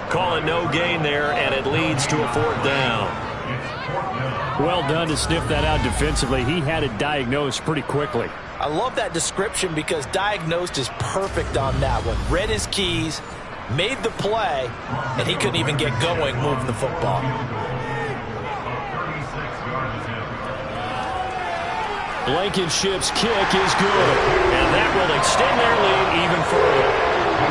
Speaker 3: Call it no gain there, and it leads to a 4th down.
Speaker 2: Well done to sniff that out defensively. He had it diagnosed pretty quickly.
Speaker 4: I love that description because diagnosed is perfect on that one. Read his keys, made the play, and he couldn't even get going moving the football.
Speaker 2: Blankenship's kick is good.
Speaker 3: And that will extend their lead even further.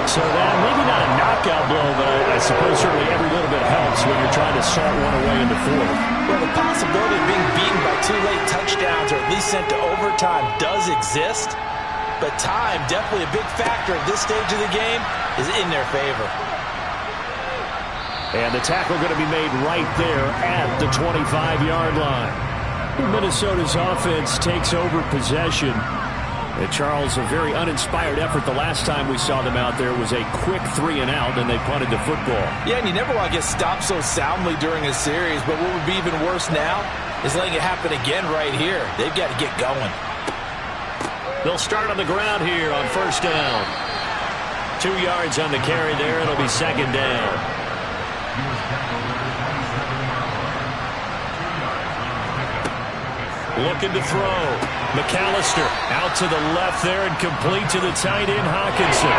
Speaker 2: So that, maybe not a knockout blow, but I suppose certainly every little bit helps when you're trying to salt one away in the 4th.
Speaker 4: Well, the possibility of being beaten by 2 late touchdowns or at least sent to overtime does exist. But time, definitely a big factor at this stage of the game, is in their favor.
Speaker 2: And the tackle going to be made right there at the 25-yard line. Minnesota's offense takes over possession. And Charles, a very uninspired effort the last time we saw them out there was a quick 3 and out, and they punted the football.
Speaker 4: Yeah, and you never want to get stopped so soundly during a series, but what would be even worse now is letting it happen again right here. They've got to get going.
Speaker 3: They'll start on the ground here on 1st down. 2 yards on the carry there. It'll be 2nd down. Looking to throw. McAllister out to the left there and complete to the tight end, Hawkinson.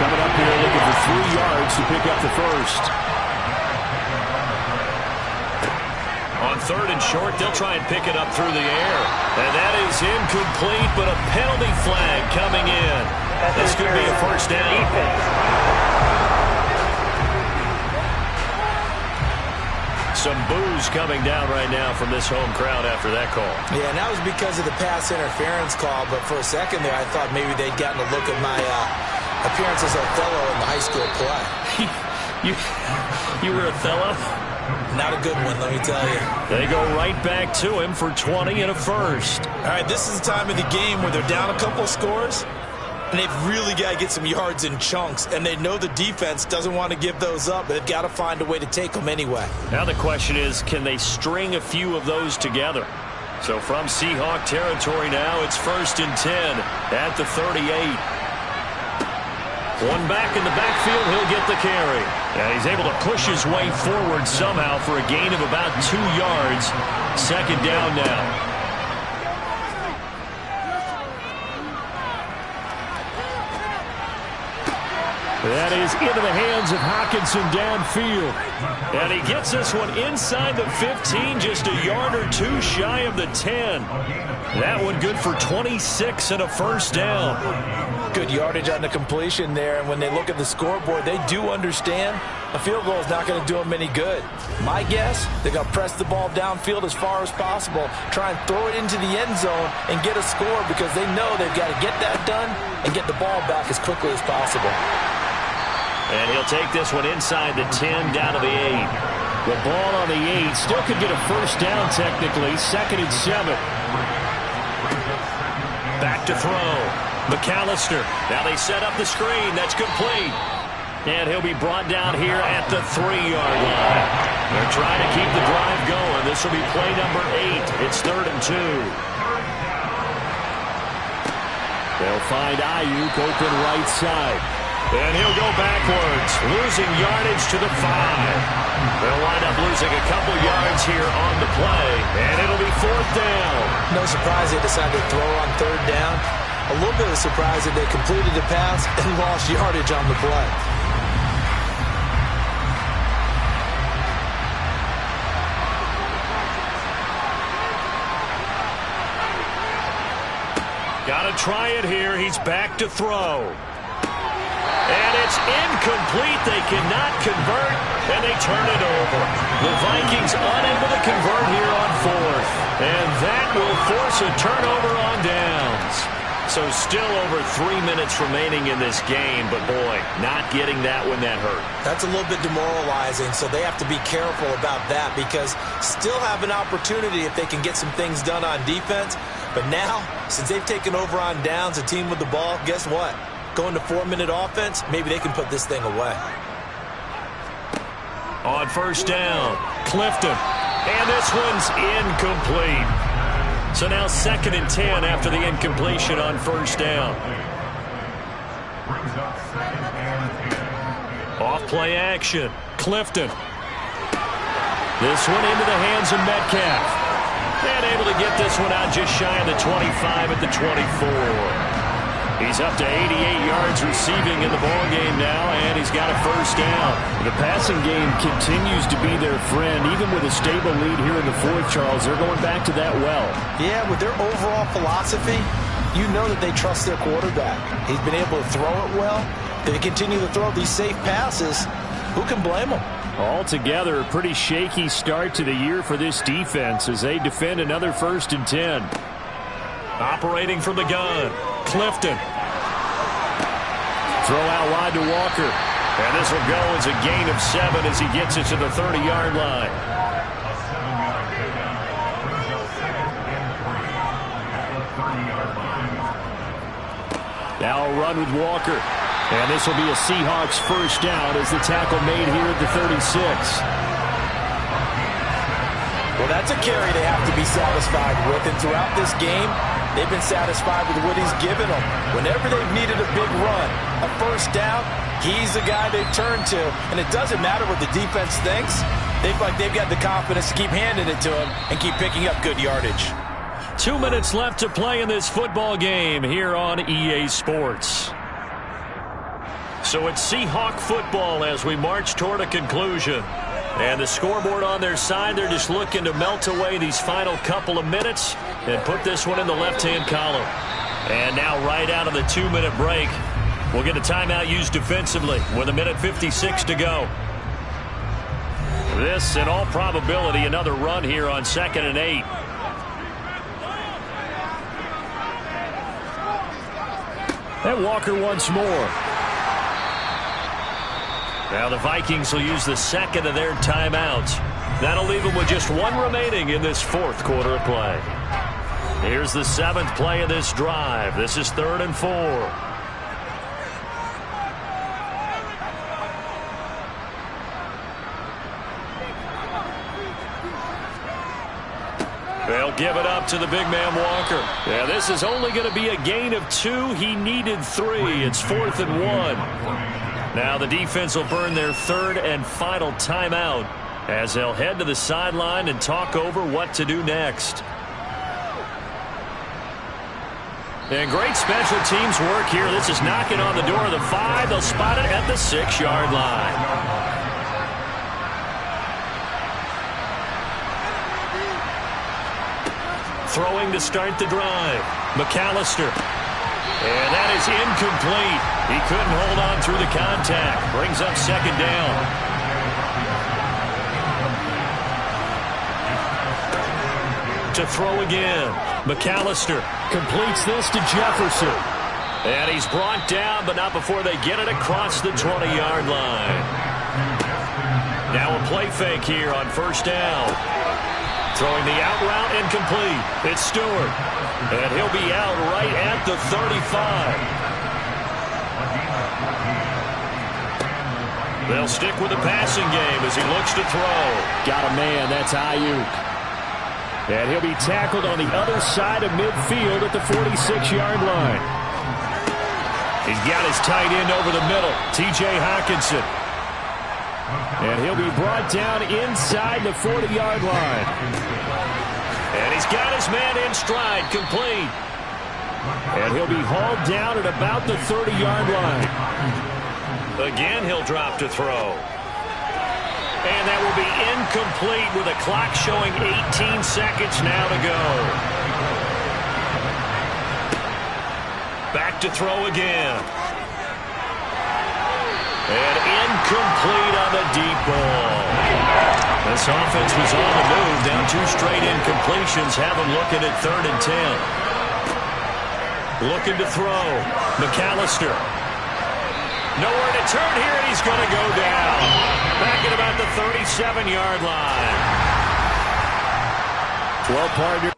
Speaker 2: Coming up here looking for 3 yards to pick up the first.
Speaker 3: On 3rd and short, they'll try and pick it up through the air. And that is incomplete, but a penalty flag coming in. This could be a first down. Some boos coming down right now from this home crowd after that call.
Speaker 4: Yeah, and that was because of the pass interference call, but for a second there I thought maybe they'd gotten a look at my appearance as Othello in the high school play.
Speaker 3: You were Othello?
Speaker 4: Not a good one, let me tell you.
Speaker 3: They go right back to him for 20 and a first.
Speaker 4: All right, this is the time of the game where they're down a couple scores, and they've really got to get some yards in chunks, and they know the defense doesn't want to give those up, but they've got to find a way to take them anyway.
Speaker 3: Now the question is, can they string a few of those together? So from Seahawk territory now, it's 1st and 10 at the 38. One back in the backfield, he'll get the carry. And he's able to push his way forward somehow for a gain of about 2 yards. 2nd down now.
Speaker 2: That is into the hands of Hawkinson downfield.
Speaker 3: And he gets this one inside the 15, just a yard or 2 shy of the 10. That one good for 26 and a first down.
Speaker 4: Good yardage on the completion there, and when they look at the scoreboard, they do understand a field goal is not going to do them any good. My guess, they're going to press the ball downfield as far as possible, try and throw it into the end zone and get a score because they know they've got to get that done and get the ball back as quickly as possible.
Speaker 3: And he'll take this one inside the 10 down to the 8.
Speaker 2: The ball on the 8 still could get a first down technically. 2nd and 7.
Speaker 3: Back to throw. McAllister. Now they set up the screen. That's complete. And he'll be brought down here at the 3-yard line. They're trying to keep the drive going. This will be play number 8. It's 3rd and 2.
Speaker 2: They'll find Ayuk open right side.
Speaker 3: And he'll go backwards, losing yardage to the 5. They'll wind up losing a couple yards here on the play, and it'll be 4th down.
Speaker 4: No surprise they decided to throw on 3rd down. A little bit of surprise that they completed the pass and lost yardage on the play.
Speaker 3: Got to try it here. He's back to throw. And it's incomplete. They cannot convert, and they turn it over. The Vikings unable to convert here on 4th. And that will force a turnover on downs. So still over 3 minutes remaining in this game, but boy, not getting that one that hurt.
Speaker 4: That's a little bit demoralizing, so they have to be careful about that because still have an opportunity if they can get some things done on defense. But now, since they've taken over on downs, a team with the ball, guess what? Going to 4-minute offense, maybe they can put this thing away.
Speaker 3: On 1st down, Clifton. And this one's incomplete. So now 2nd and 10 after the incompletion on 1st down. Off play action, Clifton. This one into the hands of Metcalf. And able to get this one out just shy of the 25 at the 24. He's up to 88 yards receiving in the ballgame now, and he's got a first down.
Speaker 2: The passing game continues to be their friend. Even with a stable lead here in the 4th, Charles, they're going back to that well.
Speaker 4: Yeah, with their overall philosophy, you know that they trust their quarterback. He's been able to throw it well. They continue to throw these safe passes. Who can blame them?
Speaker 2: Altogether, a pretty shaky start to the year for this defense as they defend another 1st and 10.
Speaker 3: Operating from the gun, Clifton.
Speaker 2: Throw out wide to Walker.
Speaker 3: And this will go as a gain of 7 as he gets it to the 30-yard line.
Speaker 2: Now a run with Walker. And this will be a Seahawks first down as the tackle made here at the 36.
Speaker 4: Well, that's a carry they have to be satisfied with. And throughout this game, they've been satisfied with what he's given them. Whenever they've needed a big run, a first down, he's the guy they've turned to. And it doesn't matter what the defense thinks. They've got the confidence to keep handing it to him and keep picking up good yardage.
Speaker 3: 2 minutes left to play in this football game here on EA Sports. So it's Seahawk football as we march toward a conclusion. And the scoreboard on their side, they're just looking to melt away these final couple of minutes and put this one in the left-hand column. And now right out of the 2-minute break, we'll get a timeout used defensively with 1:56 to go. This, in all probability, another run here on 2nd and 8.
Speaker 2: And Walker once more.
Speaker 3: Now the Vikings will use the second of their timeouts. That'll leave them with just one remaining in this fourth quarter of play. Here's the 7th play of this drive. This is 3rd and 4. They'll give it up to the big man Walker. Yeah, this is only going to be a gain of 2. He needed 3. It's 4th and 1. Now the defense will burn their 3rd and final timeout as they'll head to the sideline and talk over what to do next. And great special teams work here. This is knocking on the door of the 5. They'll spot it at the 6-yard line. Throwing to start the drive. McAllister. And that is incomplete. He couldn't hold on through the contact. Brings up 2nd down. To throw again. McAllister completes this to Jefferson. And he's brought down, but not before they get it across the 20-yard line. Now a play fake here on 1st down. Throwing the out route incomplete. It's Stewart. And he'll be out right at the 35. They'll stick with the passing game as he looks to throw.
Speaker 2: Got a man. That's Ayuk. And he'll be tackled on the other side of midfield at the 46-yard line.
Speaker 3: He's got his tight end over the middle, T.J. Hockenson.
Speaker 2: And he'll be brought down inside the 40-yard line.
Speaker 3: And he's got his man in stride, complete.
Speaker 2: And he'll be hauled down at about the 30-yard line.
Speaker 3: Again, he'll drop to throw. And that will be incomplete with a clock showing 18 seconds now to go. Back to throw again. And incomplete on the deep ball. This offense was on the move. Down 2 straight incompletions. Have them looking at 3rd and 10. Looking to throw. McAllister. Nowhere to turn here, and he's going to go down. Back at about the 37-yard line.
Speaker 2: 12 partner.